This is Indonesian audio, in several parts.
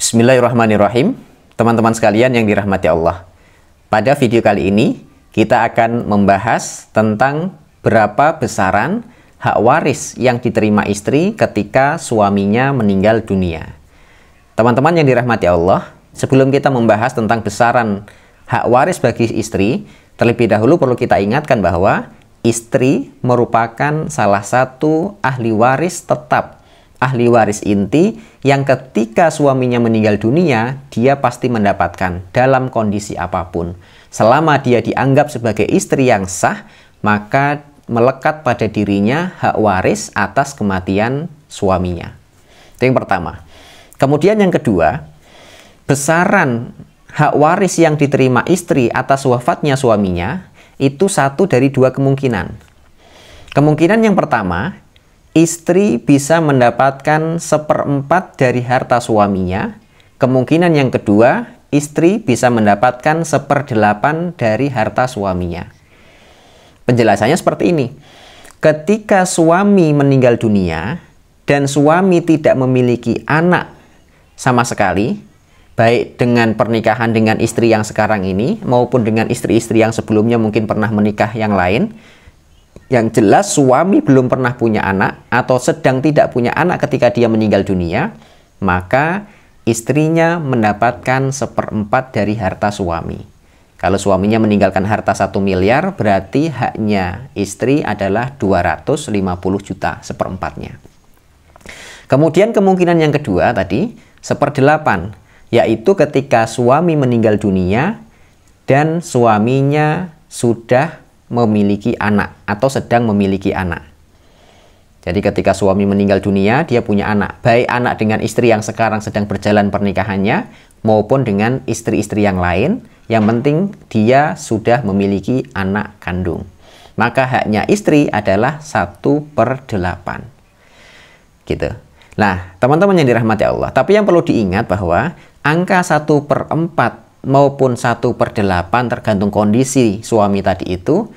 Bismillahirrahmanirrahim. Teman-teman sekalian yang dirahmati Allah. Pada video kali ini kita akan membahas tentang berapa besaran hak waris yang diterima istri ketika suaminya meninggal dunia. Teman-teman yang dirahmati Allah, sebelum kita membahas tentang besaran hak waris bagi istri, terlebih dahulu perlu kita ingatkan bahwa istri merupakan salah satu ahli waris tetap, ahli waris inti yang ketika suaminya meninggal dunia, dia pasti mendapatkan dalam kondisi apapun. Selama dia dianggap sebagai istri yang sah, maka melekat pada dirinya hak waris atas kematian suaminya. Itu yang pertama. Kemudian yang kedua, besaran hak waris yang diterima istri atas wafatnya suaminya itu satu dari dua kemungkinan. Kemungkinan yang pertama, istri bisa mendapatkan 1/4 dari harta suaminya. Kemungkinan yang kedua, istri bisa mendapatkan 1/8 dari harta suaminya. Penjelasannya seperti ini. Ketika suami meninggal dunia dan suami tidak memiliki anak sama sekali, baik dengan pernikahan dengan istri yang sekarang ini maupun dengan istri-istri yang sebelumnya mungkin pernah menikah yang lain, yang jelas suami belum pernah punya anak atau sedang tidak punya anak ketika dia meninggal dunia, maka istrinya mendapatkan 1/4 dari harta suami. Kalau suaminya meninggalkan harta 1 miliar, berarti haknya istri adalah 250 juta, 1/4-nya. Kemudian kemungkinan yang kedua tadi, 1/8, yaitu ketika suami meninggal dunia dan suaminya sudah memiliki anak atau sedang memiliki anak. Jadi ketika suami meninggal dunia, dia punya anak, baik anak dengan istri yang sekarang sedang berjalan pernikahannya maupun dengan istri-istri yang lain, yang penting dia sudah memiliki anak kandung. Maka haknya istri adalah 1/8. Gitu. Nah, teman-teman yang dirahmati Allah, tapi yang perlu diingat bahwa angka 1/4 maupun 1/8 tergantung kondisi suami tadi itu,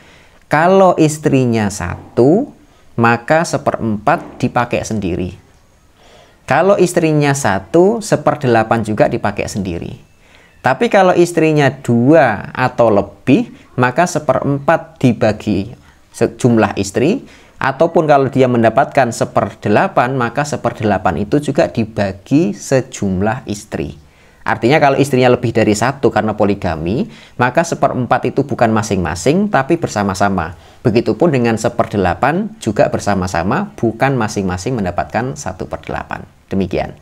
kalau istrinya 1, maka 1/4 dipakai sendiri. Kalau istrinya 1, 1/8 juga dipakai sendiri. Tapi kalau istrinya 2 atau lebih, maka 1/4 dibagi sejumlah istri, ataupun kalau dia mendapatkan 1/8, maka 1/8 itu juga dibagi sejumlah istri. Artinya kalau istrinya lebih dari 1 karena poligami, maka 1/4 itu bukan masing-masing, tapi bersama-sama. Begitupun dengan 1/8 juga bersama-sama, bukan masing-masing mendapatkan 1/8. Demikian.